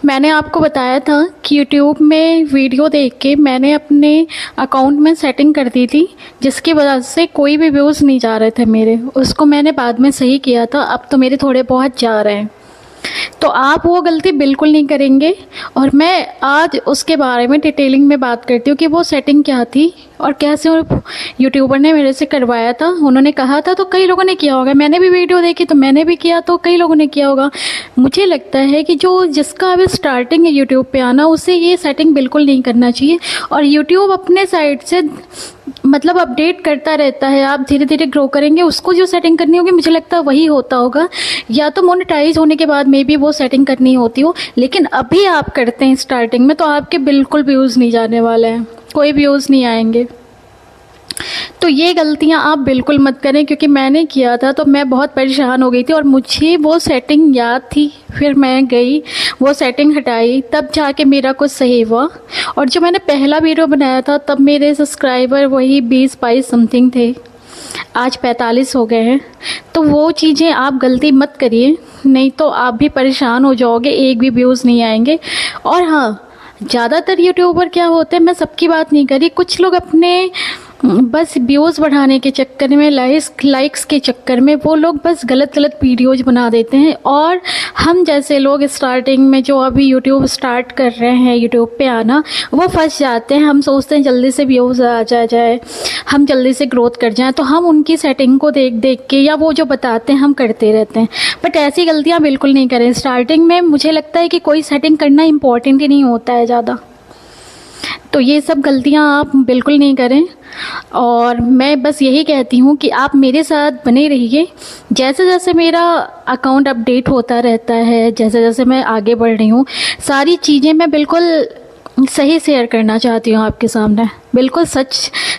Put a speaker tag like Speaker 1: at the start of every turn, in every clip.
Speaker 1: मैंने आपको बताया था कि यूट्यूब में वीडियो देख के मैंने अपने अकाउंट में सेटिंग कर दी थी, जिसकी वजह से कोई भी व्यूज़ नहीं जा रहे थे मेरे। उसको मैंने बाद में सही किया था, अब तो मेरे थोड़े बहुत जा रहे हैं। तो आप वो गलती बिल्कुल नहीं करेंगे। और मैं आज उसके बारे में डिटेलिंग में बात करती हूँ कि वो सेटिंग क्या थी और कैसे यूट्यूबर ने मेरे से करवाया था। उन्होंने कहा था तो कई लोगों ने किया होगा, मैंने भी वीडियो देखी तो मैंने भी किया, तो कई लोगों ने किया होगा। मुझे लगता है कि जो जिसका अभी स्टार्टिंग है यूट्यूब पे आना, उसे ये सेटिंग बिल्कुल नहीं करना चाहिए। और यूट्यूब अपने साइड से मतलब अपडेट करता रहता है, आप धीरे धीरे ग्रो करेंगे, उसको जो सेटिंग करनी होगी मुझे लगता है वही होता होगा, या तो मोनेटाइज होने के बाद मे बी वो सेटिंग करनी होती हो। लेकिन अभी आप करते हैं स्टार्टिंग में, तो आपके बिल्कुल व्यूज़ नहीं जाने वाले हैं, कोई व्यूज़ नहीं आएंगे। तो ये गलतियाँ आप बिल्कुल मत करें, क्योंकि मैंने किया था तो मैं बहुत परेशान हो गई थी और मुझे वो सेटिंग याद थी। फिर मैं गई, वो सेटिंग हटाई, तब जाके मेरा कुछ सही हुआ। और जो मैंने पहला वीडियो बनाया था तब मेरे सब्सक्राइबर वही 20-22 समथिंग थे, आज 45 हो गए हैं। तो वो चीज़ें आप गलती मत करिए, नहीं तो आप भी परेशान हो जाओगे, एक भी व्यूज़ नहीं आएंगे। और हाँ, ज़्यादातर यूट्यूबर क्या होते हैं, मैं सबकी बात नहीं करी, कुछ लोग अपने बस व्यूज़ बढ़ाने के चक्कर में, लाइक्स के चक्कर में वो लोग बस गलत गलत वीडियोज़ बना देते हैं। और हम जैसे लोग स्टार्टिंग में जो अभी यूट्यूब स्टार्ट कर रहे हैं, यूट्यूब पे आना, वो फंस जाते हैं। हम सोचते हैं जल्दी से व्यूज़ आ जाए, हम जल्दी से ग्रोथ कर जाएं, तो हम उनकी सेटिंग को देख देख के या वो जो बताते हैं हम करते रहते हैं। बट ऐसी गलतियाँ बिल्कुल नहीं करें स्टार्टिंग में। मुझे लगता है कि कोई सेटिंग करना इम्पॉर्टेंट ही नहीं होता है ज़्यादा, तो ये सब गलतियाँ आप बिल्कुल नहीं करें। और मैं बस यही कहती हूँ कि आप मेरे साथ बने रहिए। जैसे जैसे मेरा अकाउंट अपडेट होता रहता है, जैसे जैसे मैं आगे बढ़ रही हूँ, सारी चीज़ें मैं बिल्कुल सही शेयर करना चाहती हूँ आपके सामने। बिल्कुल सच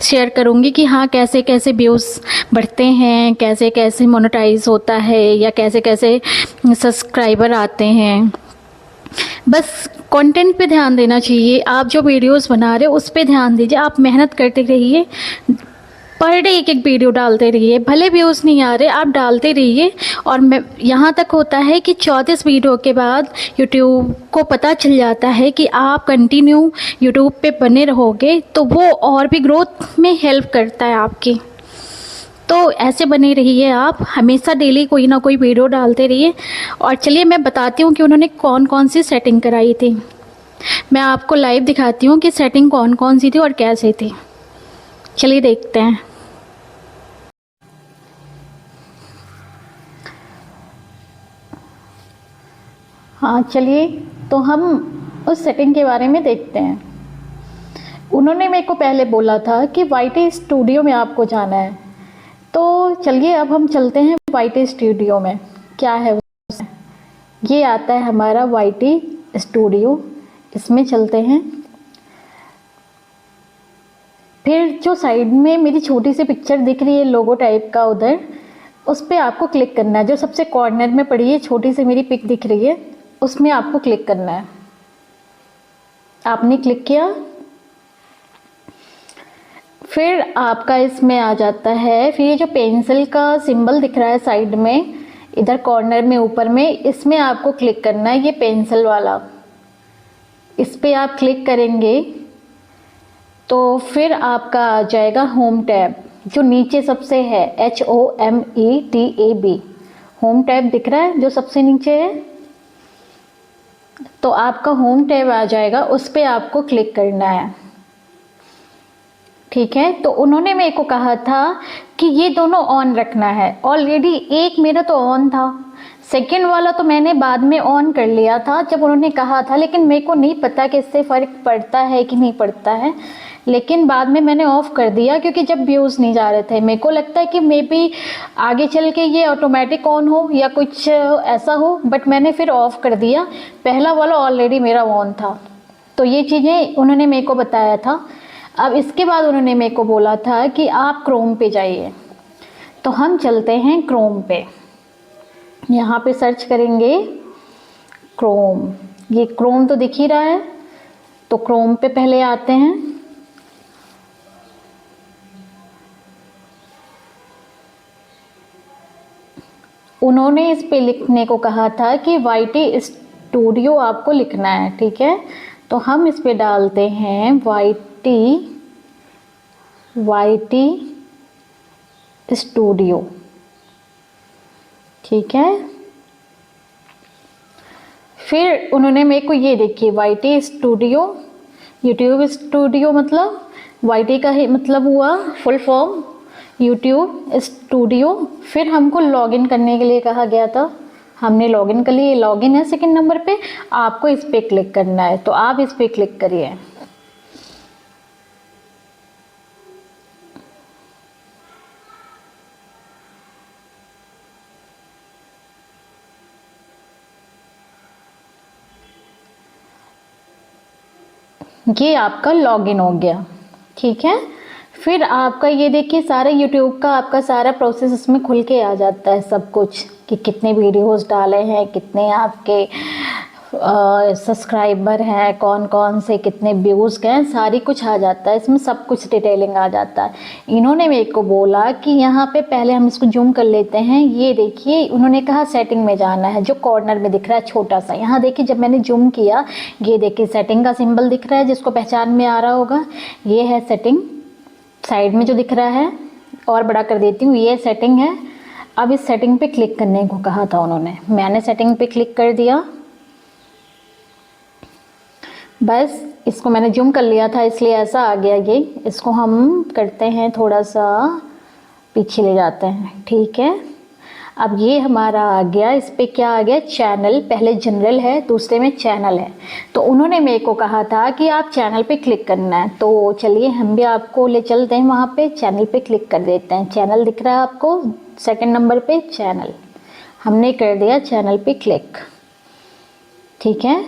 Speaker 1: शेयर करूँगी कि हाँ, कैसे कैसे व्यूज़ बढ़ते हैं, कैसे कैसे मोनेटाइज होता है, या कैसे कैसे सब्सक्राइबर आते हैं। बस कंटेंट पे ध्यान देना चाहिए। आप जो वीडियोस बना रहे हो उस पे ध्यान दीजिए, आप मेहनत करते रहिए, पर डे एक एक वीडियो डालते रहिए, भले व्यूज़ नहीं आ रहे आप डालते रहिए। और मैं यहाँ तक होता है कि 34 वीडियो के बाद यूट्यूब को पता चल जाता है कि आप कंटिन्यू यूट्यूब पे बने रहोगे, तो वो और भी ग्रोथ में हेल्प करता है आपकी। तो ऐसे बने रहिए, आप हमेशा डेली कोई ना कोई वीडियो डालते रहिए। और चलिए मैं बताती हूँ कि उन्होंने कौन कौन सी सेटिंग कराई थी। मैं आपको लाइव दिखाती हूँ कि सेटिंग कौन कौन सी थी और कैसे थी। चलिए देखते हैं। हाँ चलिए, तो हम उस सेटिंग के बारे में देखते हैं। उन्होंने मेरे को पहले बोला था कि वाईटी स्टूडियो में आपको जाना है, तो चलिए अब हम चलते हैं वाईटी स्टूडियो में। क्या है उसमें, ये आता है हमारा वाईटी स्टूडियो, इसमें चलते हैं। फिर जो साइड में मेरी छोटी सी पिक्चर दिख रही है लोगो टाइप का, उधर उस पर आपको क्लिक करना है। जो सबसे कॉर्नर में पड़ी है छोटी सी मेरी पिक दिख रही है, उसमें आपको क्लिक करना है। आपने क्लिक किया, फिर आपका इसमें आ जाता है। फिर ये जो पेंसिल का सिंबल दिख रहा है साइड में, इधर कॉर्नर में ऊपर में, इसमें आपको क्लिक करना है, ये पेंसिल वाला। इस पे आप क्लिक करेंगे तो फिर आपका आ जाएगा होम टैब, जो नीचे सबसे है, HOMETAB, होम टैब दिख रहा है जो सबसे नीचे है। तो आपका होम टैब आ जाएगा, उस पर आपको क्लिक करना है। ठीक है, तो उन्होंने मेरे को कहा था कि ये दोनों ऑन रखना है। ऑलरेडी एक मेरा तो ऑन था, सेकेंड वाला तो मैंने बाद में ऑन कर लिया था जब उन्होंने कहा था, लेकिन मेरे को नहीं पता कि इससे फ़र्क पड़ता है कि नहीं पड़ता है। लेकिन बाद में मैंने ऑफ़ कर दिया, क्योंकि जब व्यूज़ नहीं जा रहे थे, मेरे को लगता है कि मे बी आगे चल के ये ऑटोमेटिक ऑन हो या कुछ ऐसा हो, बट मैंने फिर ऑफ़ कर दिया। पहला वाला ऑलरेडी मेरा ऑन था, तो ये चीज़ें उन्होंने मेरे को बताया था। अब इसके बाद उन्होंने मेरे को बोला था कि आप क्रोम पे जाइए, तो हम चलते हैं क्रोम पे। यहाँ पे सर्च करेंगे क्रोम, ये क्रोम तो दिख ही रहा है, तो क्रोम पे पहले आते हैं। उन्होंने इस पे लिखने को कहा था कि वाईटी स्टूडियो आपको लिखना है, ठीक है। तो हम इस पे डालते हैं YT स्टूडियो, ठीक है। फिर उन्होंने मेरे को ये देखिए YT स्टूडियो, यूट्यूब स्टूडियो, मतलब YT का ही मतलब हुआ फुल फॉर्म यूट्यूब स्टूडियो। फिर हमको लॉगिन करने के लिए कहा गया था, हमने लॉगिन कर लिया। लॉगिन है सेकंड नंबर पे, आपको इस पे क्लिक करना है, तो आप इस पे क्लिक करिए। ये आपका लॉगिन हो गया, ठीक है। फिर आपका ये देखिए सारा यूट्यूब का आपका सारा प्रोसेस इसमें खुल के आ जाता है, सब कुछ कि कितने वीडियोस डाले हैं, कितने आपके सब्सक्राइबर हैं, कौन कौन से कितने व्यूज़ के हैं, सारी कुछ आ जाता है इसमें, सब कुछ डिटेलिंग आ जाता है। इन्होंने मेरे को बोला कि यहाँ पे पहले हम इसको जूम कर लेते हैं। ये देखिए उन्होंने कहा सेटिंग में जाना है, जो कॉर्नर में दिख रहा है छोटा सा, यहाँ देखिए जब मैंने जूम किया ये देखिए सेटिंग का सिंबल दिख रहा है, जिसको पहचान में आ रहा होगा, ये है सेटिंग साइड में जो दिख रहा है। और बड़ा कर देती हूँ, ये सेटिंग है। अब इस सेटिंग पे क्लिक करने को कहा था उन्होंने, मैंने सेटिंग पे क्लिक कर दिया। बस इसको मैंने जूम कर लिया था इसलिए ऐसा आ गया ये। इसको हम करते हैं थोड़ा सा पीछे ले जाते हैं, ठीक है। अब ये हमारा आ गया, इस पे क्या आ गया, चैनल। पहले जनरल है, दूसरे में चैनल है। तो उन्होंने मेरे को कहा था कि आप चैनल पे क्लिक करना है, तो चलिए हम भी आपको ले चलते हैं वहाँ पे, चैनल पे क्लिक कर देते हैं। चैनल दिख रहा है आपको सेकंड नंबर पे, चैनल। हमने कर दिया चैनल पे क्लिक, ठीक है।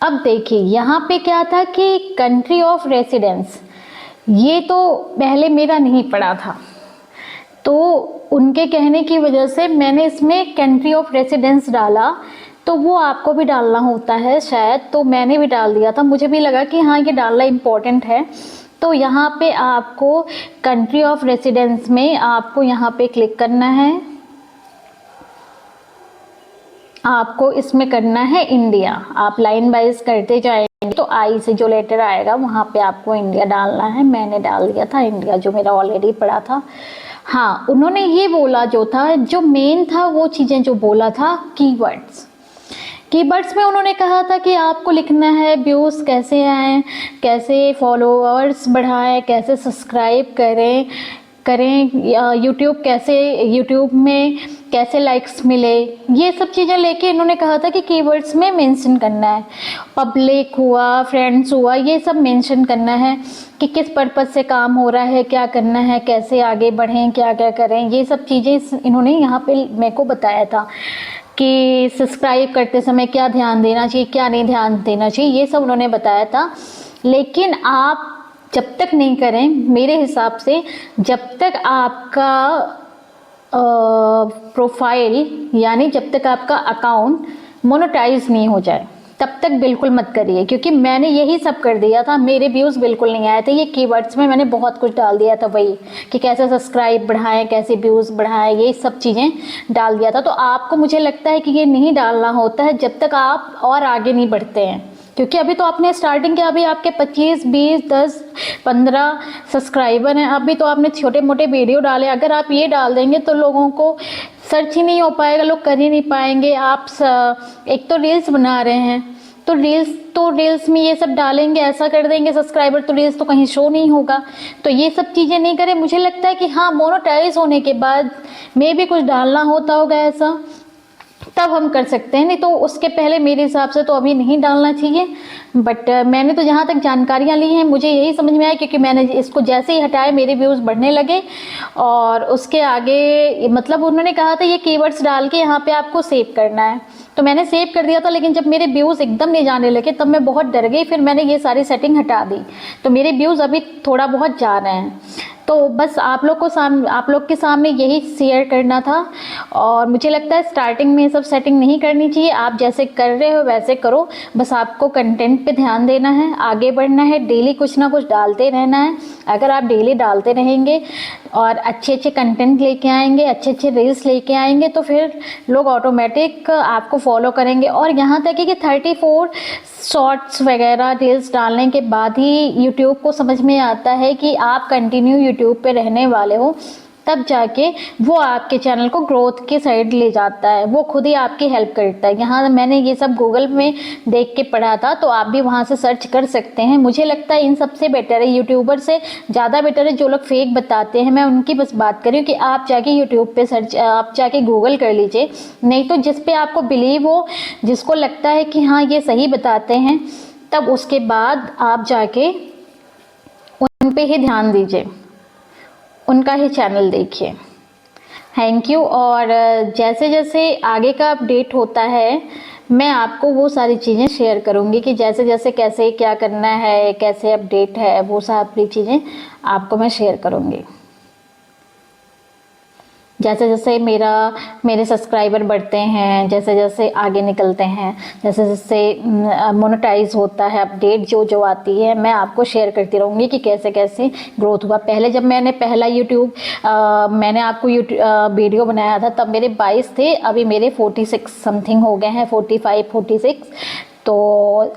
Speaker 1: अब देखिए यहाँ पे क्या था कि कंट्री ऑफ रेसिडेंस, ये तो पहले मेरा नहीं पड़ा था, तो उनके कहने की वजह से मैंने इसमें कंट्री ऑफ रेसिडेंस डाला। तो वो आपको भी डालना होता है शायद, तो मैंने भी डाल दिया था। मुझे भी लगा कि हाँ ये डालना इम्पोर्टेंट है। तो यहाँ पे आपको कंट्री ऑफ रेसिडेंस में आपको यहाँ पे क्लिक करना है, आपको इसमें करना है इंडिया। आप लाइन वाइज करते जाएंगे तो आई से जो लेटर आएगा वहाँ पे आपको इंडिया डालना है। मैंने डाल दिया था इंडिया, जो मेरा ऑलरेडी पड़ा था। हाँ, उन्होंने ये बोला जो था, जो मेन था वो चीज़ें जो बोला था, कीवर्ड्स। कीवर्ड्स में उन्होंने कहा था कि आपको लिखना है व्यूज़ कैसे आएँ, कैसे फॉलोअर्स बढ़ाएं, कैसे सब्सक्राइब करें यूट्यूब कैसे, यूट्यूब में कैसे लाइक्स मिले, ये सब चीज़ें लेके इन्होंने कहा था कि कीवर्ड्स में मेंशन करना है। पब्लिक हुआ, फ्रेंड्स हुआ, ये सब मेंशन करना है कि किस पर्पज़ से काम हो रहा है, क्या करना है, कैसे आगे बढ़ें, क्या क्या करें, ये सब चीज़ें इन्होंने यहाँ पे मेरे को बताया था कि सब्सक्राइब करते समय क्या ध्यान देना चाहिए, क्या नहीं ध्यान देना चाहिए, ये सब उन्होंने बताया था। लेकिन आप जब तक नहीं करें, मेरे हिसाब से जब तक आपका प्रोफाइल यानी जब तक आपका अकाउंट मोनेटाइज नहीं हो जाए तब तक बिल्कुल मत करिए, क्योंकि मैंने यही सब कर दिया था, मेरे व्यूज़ बिल्कुल नहीं आए थे। ये कीवर्ड्स में मैंने बहुत कुछ डाल दिया था, वही कि कैसे सब्सक्राइब बढ़ाएं, कैसे व्यूज़ बढ़ाएं, ये सब चीज़ें डाल दिया था। तो आपको, मुझे लगता है कि ये नहीं डालना होता है जब तक आप और आगे नहीं बढ़ते हैं, क्योंकि अभी तो आपने स्टार्टिंग किया, अभी आपके 25, 20, 10, 15 सब्सक्राइबर हैं, अभी तो आपने छोटे मोटे वीडियो डाले। अगर आप ये डाल देंगे तो लोगों को सर्च ही नहीं हो पाएगा, लोग कर ही नहीं पाएंगे। आप एक तो रील्स बना रहे हैं, तो रील्स में ये सब डालेंगे, ऐसा कर देंगे सब्सक्राइबर, तो रील्स तो कहीं शो नहीं होगा। तो ये सब चीज़ें नहीं करें। मुझे लगता है कि हाँ, मोनेटाइज होने के बाद में भी कुछ डालना होता होगा ऐसा, तब हम कर सकते हैं, नहीं तो उसके पहले मेरे हिसाब से तो अभी नहीं डालना चाहिए। बट मैंने तो जहाँ तक जानकारियाँ ली हैं मुझे यही समझ में आया, क्योंकि मैंने इसको जैसे ही हटाया मेरे व्यूज़ बढ़ने लगे। और उसके आगे मतलब उन्होंने कहा था ये कीवर्ड्स डाल के यहाँ पे आपको सेव करना है, तो मैंने सेव कर दिया था। लेकिन जब मेरे व्यूज़ एकदम नहीं जाने लगे तब मैं बहुत डर गई, फिर मैंने ये सारी सेटिंग हटा दी, तो मेरे व्यूज़ अभी थोड़ा बहुत जा रहे हैं। तो बस आप लोग के सामने यही शेयर करना था। और मुझे लगता है स्टार्टिंग में ये सब सेटिंग नहीं करनी चाहिए, आप जैसे कर रहे हो वैसे करो। बस आपको कंटेंट पे ध्यान देना है, आगे बढ़ना है, डेली कुछ ना कुछ डालते रहना है। अगर आप डेली डालते रहेंगे और अच्छे अच्छे कंटेंट लेके आएंगे, अच्छे अच्छे रील्स लेके आएंगे, तो फिर लोग ऑटोमेटिक आपको फॉलो करेंगे। और यहाँ तक है कि 34 शॉर्ट्स वगैरह रील्स डालने के बाद ही यूट्यूब को समझ में आता है कि आप कंटिन्यू यूट्यूब पे रहने वाले हो, तब जाके वो आपके चैनल को ग्रोथ के साइड ले जाता है, वो खुद ही आपकी हेल्प करता है। यहाँ मैंने ये सब गूगल में देख के पढ़ा था, तो आप भी वहाँ से सर्च कर सकते हैं। मुझे लगता है इन सबसे बेटर है, यूट्यूबर से ज़्यादा बेटर है जो लोग फेक बताते हैं। मैं उनकी बस बात कर रही हूँ कि आप जाके यूट्यूब पे सर्च, आप जाके गूगल कर लीजिए। नहीं तो जिस पे आपको बिलीव हो, जिसको लगता है कि हाँ ये सही बताते हैं, तब उसके बाद आप जाके उन पे ही ध्यान दीजिए, उनका ही चैनल देखिए। Thank you. और जैसे जैसे आगे का अपडेट होता है, मैं आपको वो सारी चीज़ें शेयर करूँगी कि जैसे जैसे कैसे क्या करना है, कैसे अपडेट है, वो सारी चीज़ें आपको मैं शेयर करूँगी। जैसे जैसे मेरे सब्सक्राइबर बढ़ते हैं, जैसे जैसे आगे निकलते हैं, जैसे जैसे मोनेटाइज होता है, अपडेट जो जो आती है, मैं आपको शेयर करती रहूँगी कि कैसे कैसे ग्रोथ हुआ। पहले जब मैंने पहला मैंने आपको वीडियो बनाया था, तब मेरे 22 थे, अभी मेरे 46 समथिंग हो गए हैं, 45 46। तो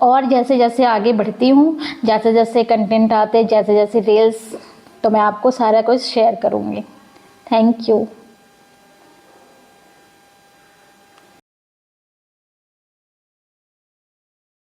Speaker 1: और जैसे जैसे आगे बढ़ती हूँ, जैसे जैसे कंटेंट आते, जैसे जैसे रील्स, तो मैं आपको सारा कुछ शेयर करूँगी। Thank you.